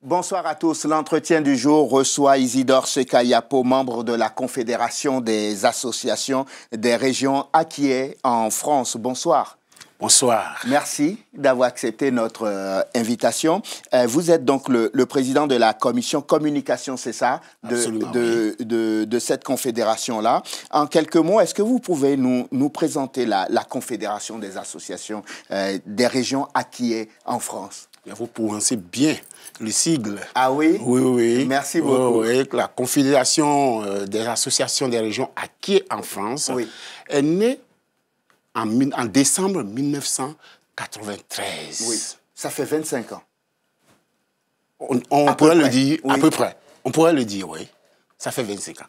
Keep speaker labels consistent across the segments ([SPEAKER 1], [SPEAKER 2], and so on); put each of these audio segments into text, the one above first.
[SPEAKER 1] Bonsoir à tous. L'entretien du jour reçoit Isidore Sekayapo, membre de la Confédération des associations des régions Akyé en France. Bonsoir.
[SPEAKER 2] Bonsoir.
[SPEAKER 1] Merci d'avoir accepté notre invitation. Vous êtes donc le président de la commission communication, c'est ça, de cette confédération-là. En quelques mots, est-ce que vous pouvez nous présenter la Confédération des associations des régions Akyé en France?
[SPEAKER 2] Vous prononcez bien le sigle.
[SPEAKER 1] Ah oui?
[SPEAKER 2] Oui, oui.
[SPEAKER 1] Merci beaucoup.
[SPEAKER 2] Oui, la Confédération des associations des régions Akyé en France est née en décembre 1993.
[SPEAKER 1] Oui, ça fait 25 ans.
[SPEAKER 2] On pourrait le dire, à peu près. On pourrait le dire, oui. Ça fait 25 ans.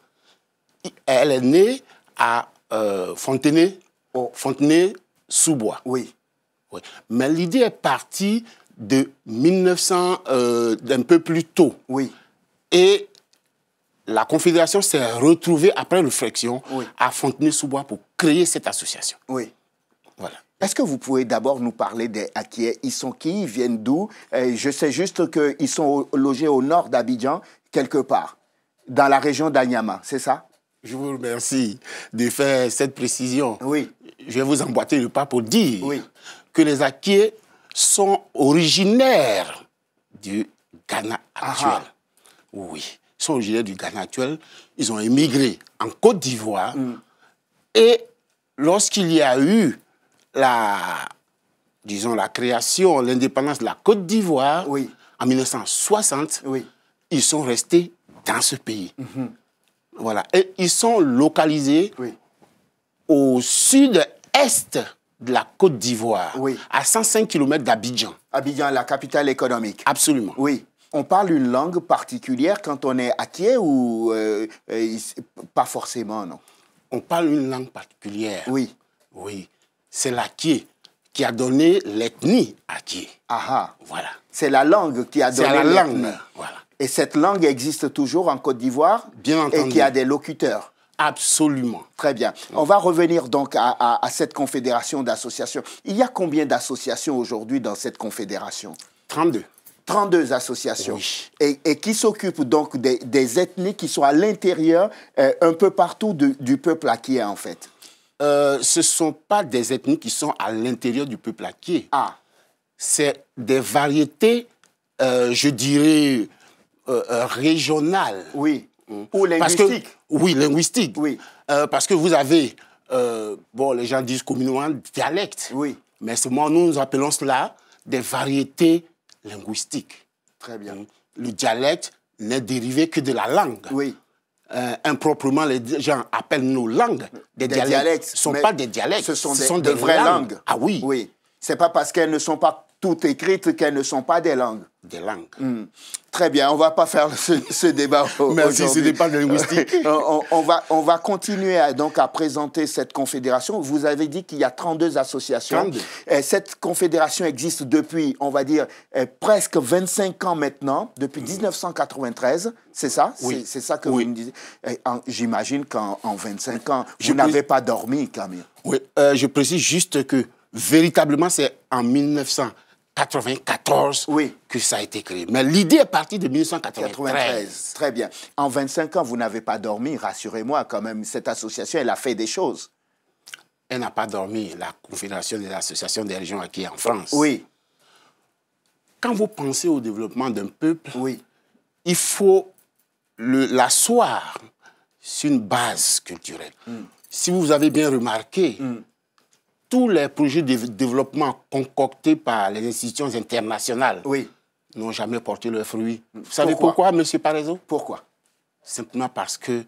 [SPEAKER 2] Elle est née à Fontenay-sous-Bois.
[SPEAKER 1] Oui.
[SPEAKER 2] Oui. Mais l'idée est partie de 1900, d'un peu plus tôt.
[SPEAKER 1] Oui.
[SPEAKER 2] Et la Confédération s'est retrouvée, après réflexion, à Fontenay-sous-Bois pour créer cette association.
[SPEAKER 1] Oui.
[SPEAKER 2] Voilà.
[SPEAKER 1] Est-ce que vous pouvez d'abord nous parler des Akyé? Ils sont qui? Ils viennent d'où? Je sais juste qu'ils sont logés au nord d'Abidjan, quelque part, dans la région d'Anyama, c'est ça?
[SPEAKER 2] Je vous remercie de faire cette précision.
[SPEAKER 1] Oui.
[SPEAKER 2] Je vais vous emboîter le pas pour dire que les Akyé sont originaires du Ghana actuel. Oui, ils sont originaires du Ghana actuel. Ils ont émigré en Côte d'Ivoire. Et lorsqu'il y a eu la création, l'indépendance de la Côte d'Ivoire, en 1960, ils sont restés dans ce pays. Voilà. Et ils sont localisés au sud-est de la Côte d'Ivoire, à 105 km d'Abidjan.
[SPEAKER 1] Abidjan, la capitale économique.
[SPEAKER 2] Absolument.
[SPEAKER 1] Oui. On parle une langue particulière quand on est Akyé ou pas forcément, non?
[SPEAKER 2] On parle une langue particulière.
[SPEAKER 1] Oui.
[SPEAKER 2] Oui. C'est l'Akyé qui a donné l'ethnie Akyé.
[SPEAKER 1] Voilà. C'est la langue qui a donné l'ethnie.
[SPEAKER 2] Voilà.
[SPEAKER 1] Et cette langue existe toujours en Côte d'Ivoire?
[SPEAKER 2] Bien entendu.
[SPEAKER 1] Et qui a des locuteurs?
[SPEAKER 2] Absolument.
[SPEAKER 1] Très bien. On va revenir donc à cette confédération d'associations. Il y a combien d'associations aujourd'hui dans cette confédération?
[SPEAKER 2] 32.
[SPEAKER 1] 32 associations.
[SPEAKER 2] Oui.
[SPEAKER 1] Et qui s'occupent donc des ethnies qui sont à l'intérieur, un peu partout du peuple Akyé, en fait?
[SPEAKER 2] Ce ne sont pas des ethnies qui sont à l'intérieur du peuple Akyé. C'est des variétés, je dirais, régionales.
[SPEAKER 1] Oui. Ou linguistiques.
[SPEAKER 2] Oui, linguistiques.
[SPEAKER 1] Oui.
[SPEAKER 2] Parce que vous avez, les gens disent communément dialecte.
[SPEAKER 1] Oui.
[SPEAKER 2] Mais nous appelons cela des variétés linguistiques.
[SPEAKER 1] Très bien.
[SPEAKER 2] Le dialecte n'est dérivé que de la langue.
[SPEAKER 1] Oui.
[SPEAKER 2] Improprement, les gens appellent nos langues des dialectes. Ce ne sont pas des dialectes.
[SPEAKER 1] Ce sont des vraies langues.
[SPEAKER 2] Ah oui.
[SPEAKER 1] Oui. Ce n'est pas parce qu'elles ne sont pas toutes écrites qu'elles ne sont pas des langues.
[SPEAKER 2] Des langues.
[SPEAKER 1] Très bien, on ne va pas faire ce débat aujourd'hui.
[SPEAKER 2] Merci, ce n'est pas linguistique.
[SPEAKER 1] on va continuer à présenter cette confédération. Vous avez dit qu'il y a 32 associations.
[SPEAKER 2] 32.
[SPEAKER 1] Cette confédération existe depuis, on va dire, presque 25 ans maintenant, depuis 1993, c'est ça?
[SPEAKER 2] Oui.
[SPEAKER 1] C'est ça que vous me disiez. J'imagine qu'en 25 ans, vous n'avez pas dormi, Camille.
[SPEAKER 2] Oui, je précise juste que véritablement, c'est en 1994 que ça a été créé. Mais l'idée est partie de 1993.
[SPEAKER 1] Très bien. En 25 ans, vous n'avez pas dormi, rassurez-moi quand même. Cette association, elle a fait des choses.
[SPEAKER 2] Elle n'a pas dormi, la Confédération des associations des régions Akyé en France.
[SPEAKER 1] Oui.
[SPEAKER 2] Quand vous pensez au développement d'un peuple, il faut l'asseoir sur une base culturelle. Si vous avez bien remarqué, tous les projets de développement concoctés par les institutions internationales n'ont jamais porté leurs fruits. Vous savez pourquoi, M. Parezo?
[SPEAKER 1] Pourquoi?
[SPEAKER 2] Simplement parce que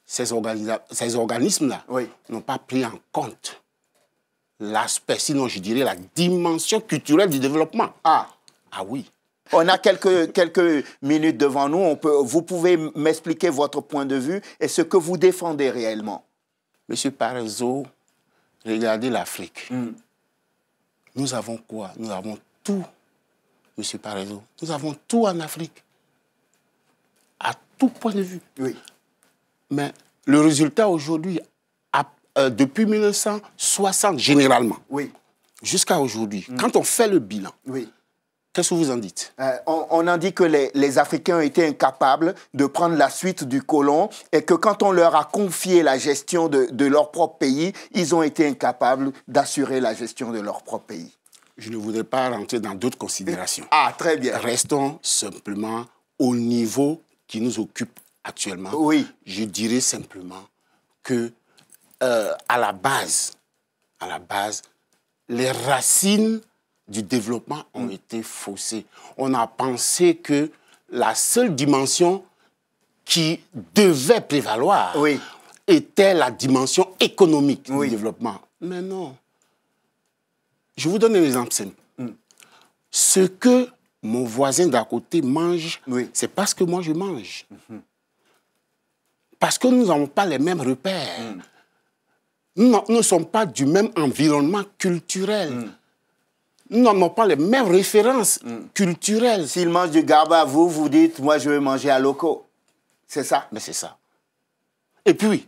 [SPEAKER 2] ces organismes-là n'ont pas pris en compte l'aspect, sinon je dirais la dimension culturelle du développement. Ah oui.
[SPEAKER 1] On a quelques minutes devant nous. Vous pouvez m'expliquer votre point de vue et ce que vous défendez réellement.
[SPEAKER 2] M. Parezo, regardez l'Afrique. Nous avons quoi? Nous avons tout, M. Parezo. Nous avons tout en Afrique. À tout point de vue.
[SPEAKER 1] Oui.
[SPEAKER 2] Mais le résultat aujourd'hui, depuis 1960, généralement,
[SPEAKER 1] oui,
[SPEAKER 2] jusqu'à aujourd'hui, quand on fait le bilan,
[SPEAKER 1] oui,
[SPEAKER 2] qu'est-ce que vous en dites?
[SPEAKER 1] On en dit que les Africains ont été incapables de prendre la suite du colon et que quand on leur a confié la gestion de leur propre pays, ils ont été incapables d'assurer la gestion de leur propre pays.
[SPEAKER 2] Je ne voudrais pas rentrer dans d'autres considérations.
[SPEAKER 1] Ah, très bien.
[SPEAKER 2] Restons simplement au niveau qui nous occupe actuellement.
[SPEAKER 1] Oui.
[SPEAKER 2] Je dirais simplement que à la base, les racines du développement ont été faussées. On a pensé que la seule dimension qui devait prévaloir était la dimension économique du développement. Mais non. Je vous donne un exemple simple. Ce que mon voisin d'à côté mange, c'est parce que moi je mange. Parce que nous n'avons pas les mêmes repères. Nous ne sommes pas du même environnement culturel. Nous n'avons pas les mêmes références culturelles.
[SPEAKER 1] S'il mange du garba, vous dites, moi je vais manger à loco. C'est ça?
[SPEAKER 2] Mais c'est ça. Et puis,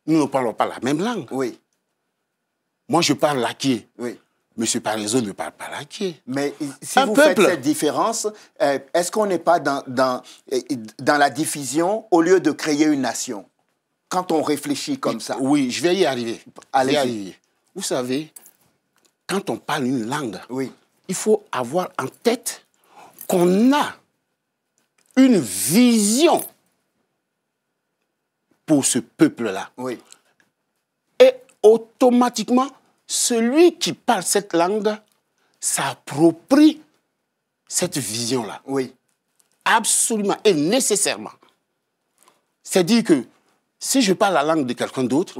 [SPEAKER 2] nous ne parlons pas la même langue.
[SPEAKER 1] Oui.
[SPEAKER 2] Moi, je parle lakié.
[SPEAKER 1] Oui.
[SPEAKER 2] Monsieur Parézo ne parle pas lakié.
[SPEAKER 1] Mais si vous faites cette différence, est-ce qu'on n'est pas dans la division au lieu de créer une nation? Quand on réfléchit comme ça.
[SPEAKER 2] Oui, je vais y arriver.
[SPEAKER 1] Allez-y.
[SPEAKER 2] Vous savez, quand on parle une langue, il faut avoir en tête qu'on a une vision pour ce peuple-là.
[SPEAKER 1] Oui.
[SPEAKER 2] Et automatiquement, celui qui parle cette langue s'approprie cette vision-là.
[SPEAKER 1] Oui.
[SPEAKER 2] Absolument et nécessairement. C'est-à-dire que si je parle la langue de quelqu'un d'autre,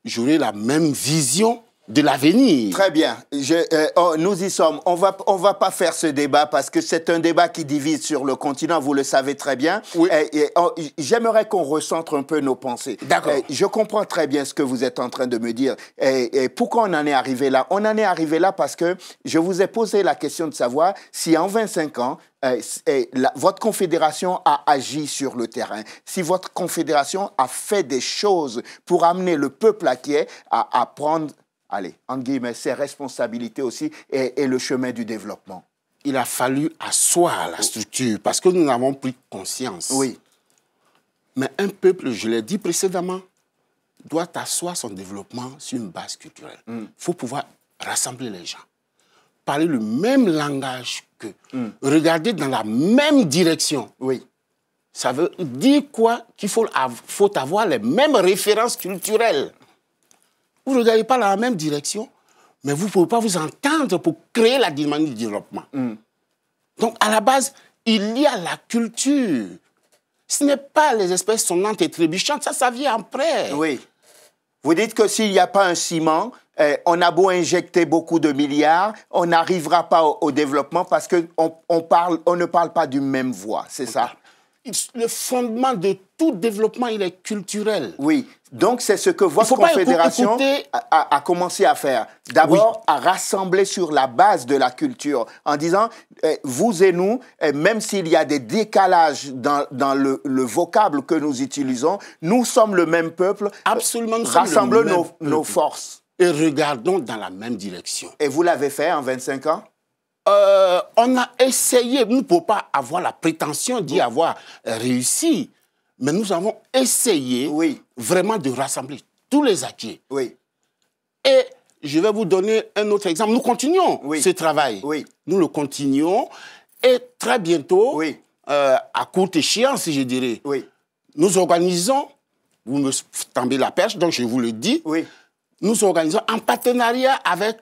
[SPEAKER 2] j'aurai la même vision de l'avenir.
[SPEAKER 1] Très bien. Nous y sommes. On va pas faire ce débat parce que c'est un débat qui divise sur le continent, vous le savez très bien.
[SPEAKER 2] Oui.
[SPEAKER 1] J'aimerais qu'on recentre un peu nos pensées.
[SPEAKER 2] D'accord.
[SPEAKER 1] Je comprends très bien ce que vous êtes en train de me dire. Et pourquoi on en est arrivé là? On en est arrivé là parce que je vous ai posé la question de savoir si en 25 ans, votre confédération a agi sur le terrain, si votre confédération a fait des choses pour amener le peuple lakié à prendre, allez, entre guillemets, ses responsabilités aussi et le chemin du développement.
[SPEAKER 2] Il a fallu asseoir la structure parce que nous n'avons pris conscience.
[SPEAKER 1] Oui.
[SPEAKER 2] Mais un peuple, je l'ai dit précédemment, doit asseoir son développement sur une base culturelle. Il faut pouvoir rassembler les gens, parler le même langage qu'eux, regarder dans la même direction.
[SPEAKER 1] Oui.
[SPEAKER 2] Ça veut dire quoi? Qu'il faut avoir les mêmes références culturelles. Vous ne regardez pas dans la même direction, mais vous ne pouvez pas vous entendre pour créer la dynamique du développement. Donc, à la base, il y a la culture. Ce n'est pas les espèces sonnantes et trébuchantes, ça vient après.
[SPEAKER 1] Oui. Vous dites que s'il n'y a pas un ciment, on a beau injecter beaucoup de milliards, on n'arrivera pas au développement parce qu'on ne parle pas d'une même voix, c'est ça?
[SPEAKER 2] Le fondement de tout développement, il est culturel.
[SPEAKER 1] Oui, donc c'est ce que votre confédération a commencé à faire. D'abord, à rassembler sur la base de la culture, en disant, vous et nous, même s'il y a des décalages dans le vocable que nous utilisons, nous sommes le même peuple.
[SPEAKER 2] Absolument, nous
[SPEAKER 1] rassemblons nos forces.
[SPEAKER 2] Et regardons dans la même direction.
[SPEAKER 1] Et vous l'avez fait en 25 ans?
[SPEAKER 2] On a essayé, nous ne pouvons pas avoir la prétention d'y avoir réussi, mais nous avons essayé vraiment de rassembler tous les acquis.
[SPEAKER 1] Oui.
[SPEAKER 2] Et je vais vous donner un autre exemple. Nous continuons ce travail.
[SPEAKER 1] Oui.
[SPEAKER 2] Nous le continuons et très bientôt, à courte échéance, je dirais, nous organisons, vous me tendez la perche, donc je vous le dis, nous organisons en partenariat avec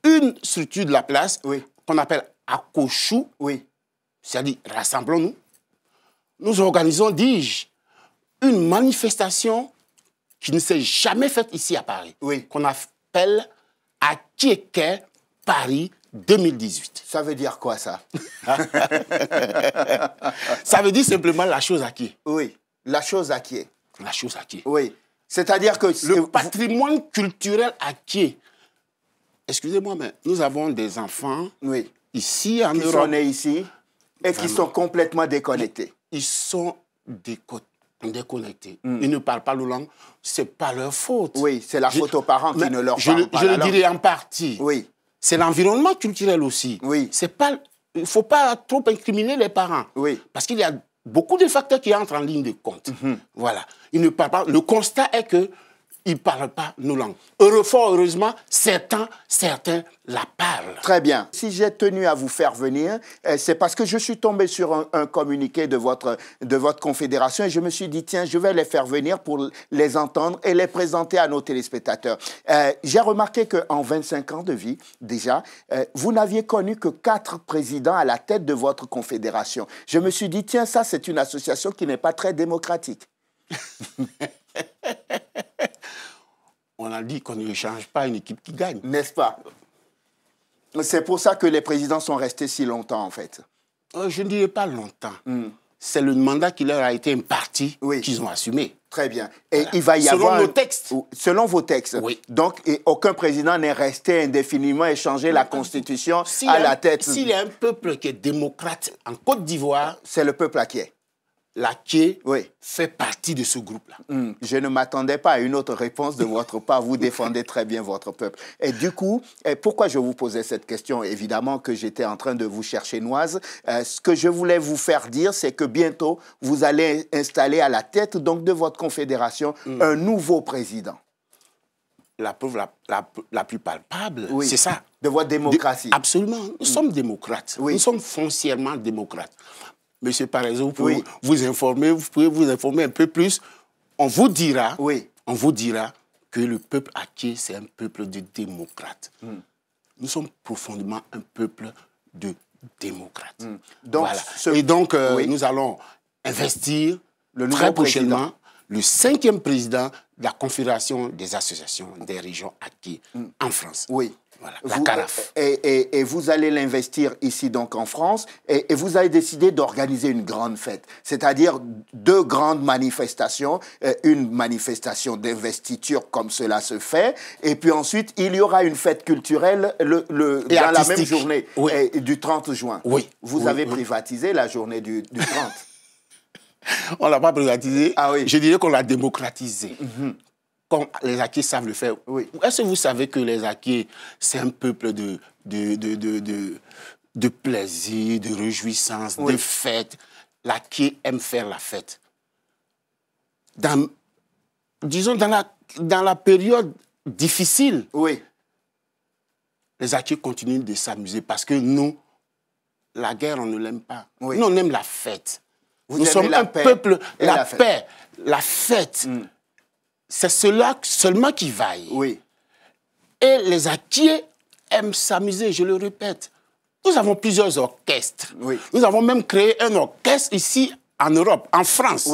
[SPEAKER 2] une structure de la place qu'on appelle Akochou, c'est-à-dire rassemblons-nous. Nous organisons, dis-je, une manifestation qui ne s'est jamais faite ici à Paris, qu'on appelle Akieke Paris 2018.
[SPEAKER 1] Ça veut dire quoi, ça?
[SPEAKER 2] Ça veut dire simplement la chose acquise.
[SPEAKER 1] Oui, la chose acquise.
[SPEAKER 2] La chose acquise.
[SPEAKER 1] Oui, c'est-à-dire que...
[SPEAKER 2] Le patrimoine culturel acquis. Excusez-moi, mais nous avons des enfants ici en Europe.
[SPEAKER 1] Qui sont nés ici et qui sont complètement déconnectés.
[SPEAKER 2] Ils sont déconnectés. Ils ne parlent pas le langue, ce n'est pas leur faute.
[SPEAKER 1] Oui, c'est la faute aux parents qui ne leur parlent pas
[SPEAKER 2] je le dirais en partie.
[SPEAKER 1] Oui.
[SPEAKER 2] C'est l'environnement culturel aussi.
[SPEAKER 1] Oui.
[SPEAKER 2] Il ne faut pas trop incriminer les parents.
[SPEAKER 1] Oui.
[SPEAKER 2] Parce qu'il y a beaucoup de facteurs qui entrent en ligne de compte. Voilà. Ils ne parlent pas. Le constat est que ils ne parlent pas nos langues. Fort heureusement, certains la parlent.
[SPEAKER 1] Très bien. Si j'ai tenu à vous faire venir, c'est parce que je suis tombé sur un communiqué de votre confédération et je me suis dit, tiens, je vais les faire venir pour les entendre et les présenter à nos téléspectateurs. J'ai remarqué qu'en 25 ans de vie, déjà, vous n'aviez connu que 4 présidents à la tête de votre confédération. Je me suis dit, tiens, ça, c'est une association qui n'est pas très démocratique.
[SPEAKER 2] On a dit qu'on ne change pas une équipe qui gagne.
[SPEAKER 1] N'est-ce pas? C'est pour ça que les présidents sont restés si longtemps, en fait.
[SPEAKER 2] Je ne dirais pas longtemps. C'est le mandat qui leur a été imparti qu'ils ont assumé.
[SPEAKER 1] Très bien. Et il va y avoir...
[SPEAKER 2] Selon nos textes.
[SPEAKER 1] Selon vos textes.
[SPEAKER 2] Oui.
[SPEAKER 1] Donc, aucun président n'est resté indéfiniment et changé la Constitution à la tête.
[SPEAKER 2] S'il y a un peuple qui est démocrate en Côte d'Ivoire...
[SPEAKER 1] C'est le peuple Aké.
[SPEAKER 2] L'Aké fait partie de ce groupe-là.
[SPEAKER 1] Je ne m'attendais pas à une autre réponse de votre part. Vous défendez très bien votre peuple. Et du coup, pourquoi je vous posais cette question? Évidemment que j'étais en train de vous chercher noise. Ce que je voulais vous faire dire, c'est que bientôt, vous allez installer à la tête donc, de votre confédération un nouveau président.
[SPEAKER 2] La preuve la plus palpable, c'est ça.
[SPEAKER 1] De votre démocratie.
[SPEAKER 2] Absolument. Nous sommes démocrates. Nous sommes foncièrement démocrates. Monsieur Parézo, vous pouvez vous informer un peu plus. On vous dira que le peuple Aké, c'est un peuple de démocrates. Nous sommes profondément un peuple de démocrates.
[SPEAKER 1] Donc,
[SPEAKER 2] voilà. Et donc, nous allons investir très prochainement le 5e président de la Confédération des associations des régions Aké en France.
[SPEAKER 1] Oui.
[SPEAKER 2] Voilà, la CARAF.
[SPEAKER 1] Et vous allez l'investir ici, donc en France, et vous avez décidé d'organiser une grande fête, c'est-à-dire 2 grandes manifestations, une manifestation d'investiture comme cela se fait, et puis ensuite, il y aura une fête culturelle dans la même journée, du 30 juin.
[SPEAKER 2] Oui.
[SPEAKER 1] Vous avez privatisé la journée du 30.
[SPEAKER 2] On ne l'a pas privatisé, je dirais qu'on l'a démocratisé. Comme les Aké savent le faire. Est-ce que vous savez que les Aké, c'est un peuple de plaisir, de réjouissance, de fête? L'Aké aime faire la fête. Disons, dans la période difficile, les Aké continuent de s'amuser parce que nous, la guerre, on ne l'aime pas. Nous, on aime la fête. Nous sommes un peuple, la paix, la fête. C'est cela seulement qui vaille. Et les Aké aiment s'amuser, je le répète. Nous avons plusieurs orchestres. Nous avons même créé un orchestre ici en Europe, en France.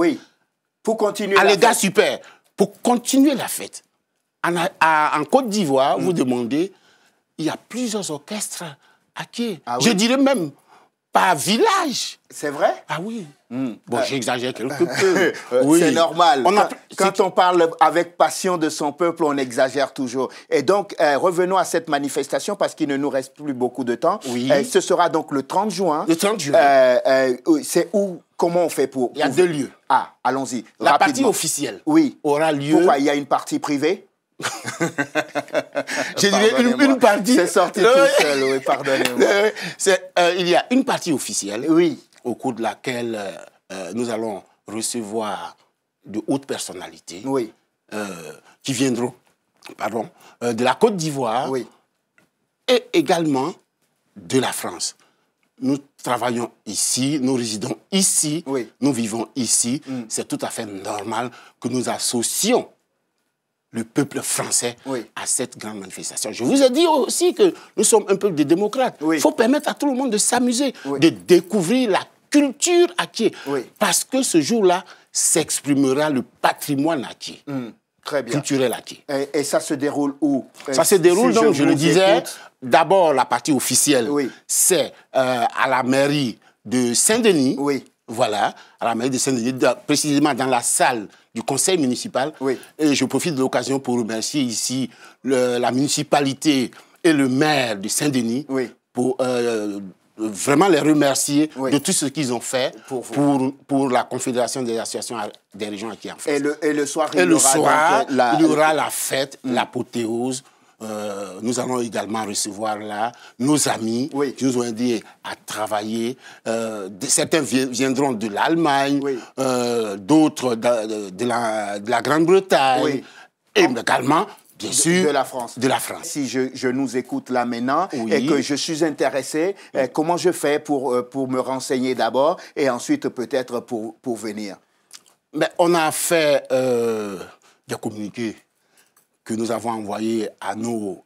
[SPEAKER 1] Pour continuer
[SPEAKER 2] à l'égard super, pour continuer la fête. En Côte d'Ivoire, vous demandez, il y a plusieurs orchestres Aké. Je dirais même par village.
[SPEAKER 1] C'est vrai?
[SPEAKER 2] Ah oui. Bon, j'exagère quelque peu.
[SPEAKER 1] C'est normal. Quand on parle avec passion de son peuple, on exagère toujours. Et donc, revenons à cette manifestation parce qu'il ne nous reste plus beaucoup de temps. Ce sera donc le 30 juin.
[SPEAKER 2] Le 30 juin.
[SPEAKER 1] C'est où? Comment on fait pour...
[SPEAKER 2] Il y a 2 lieux.
[SPEAKER 1] Ah, allons-y.
[SPEAKER 2] La partie officielle aura lieu...
[SPEAKER 1] Pourquoi? Il y a une partie privée?
[SPEAKER 2] Je dirais une partie...
[SPEAKER 1] C'est sorti tout seul, pardonnez-moi.
[SPEAKER 2] Il y a une partie officielle au cours de laquelle nous allons recevoir de hautes personnalités qui viendront de la Côte d'Ivoire et également de la France. Nous travaillons ici, nous résidons ici, nous vivons ici. C'est tout à fait normal que nous associons le peuple français à cette grande manifestation. Je vous ai dit aussi que nous sommes un peuple de démocrates. Il faut permettre à tout le monde de s'amuser, de découvrir la culture Aké. Parce que ce jour-là s'exprimera le patrimoine Aké.
[SPEAKER 1] Très bien.
[SPEAKER 2] Culturel Aké.
[SPEAKER 1] Et ça se déroule où?
[SPEAKER 2] Ça se déroule, donc, je le disais, d'abord la partie officielle, c'est à la mairie de Saint-Denis. Voilà, à la mairie de Saint-Denis, précisément dans la salle du conseil municipal. Et je profite de l'occasion pour remercier ici la municipalité et le maire de Saint-Denis pour vraiment les remercier de tout ce qu'ils ont fait pour la Confédération des associations des régions acquies en France.
[SPEAKER 1] Et le soir,
[SPEAKER 2] il y aura la fête, l'apothéose. Nous allons également recevoir là nos amis qui nous ont aidés à travailler. Certains viendront de l'Allemagne, d'autres de la Grande-Bretagne et également, bien sûr,
[SPEAKER 1] de la France. Si je nous écoute là maintenant et que je suis intéressé, comment je fais pour me renseigner d'abord et ensuite peut-être pour venir?
[SPEAKER 2] Mais on a fait des communiqués que nous avons envoyés à nos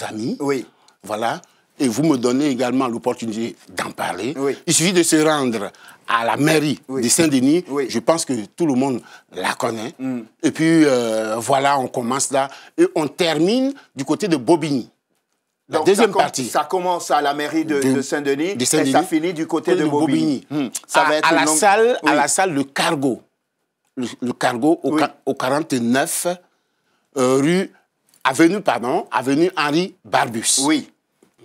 [SPEAKER 2] amis.
[SPEAKER 1] Oui.
[SPEAKER 2] Voilà. Et vous me donnez également l'opportunité d'en parler. Il suffit de se rendre à la mairie de Saint-Denis. Je pense que tout le monde la connaît. Et puis, voilà, on commence là. Et on termine du côté de Bobigny. La deuxième partie.
[SPEAKER 1] Ça commence à la mairie de Saint-Denis et ça finit du côté de Bobigny.
[SPEAKER 2] Ça va être à la salle Le Cargo. Le Cargo au 49 avenue Henri Barbus.
[SPEAKER 1] Oui.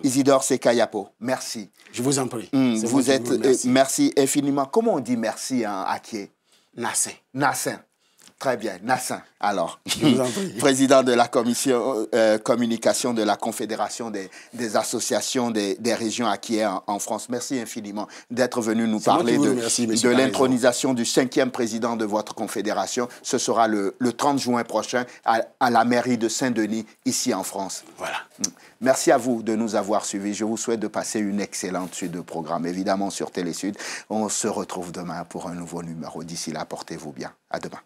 [SPEAKER 1] Isidore Sekayapo, merci.
[SPEAKER 2] Je vous en prie.
[SPEAKER 1] Merci infiniment. Comment on dit merci en Akie?
[SPEAKER 2] Nassin.
[SPEAKER 1] Nassin. Très bien, Nassin. Alors,
[SPEAKER 2] je vous en prie.
[SPEAKER 1] Président de la commission communication de la Confédération des associations des régions acquiées en France, merci infiniment d'être venu nous parler de l'intronisation du 5e président de votre confédération. Ce sera le 30 juin prochain à la mairie de Saint-Denis, ici en France.
[SPEAKER 2] Voilà.
[SPEAKER 1] Merci à vous de nous avoir suivis. Je vous souhaite de passer une excellente suite de programmes, évidemment sur Télésud. On se retrouve demain pour un nouveau numéro. D'ici là, portez-vous bien. À demain.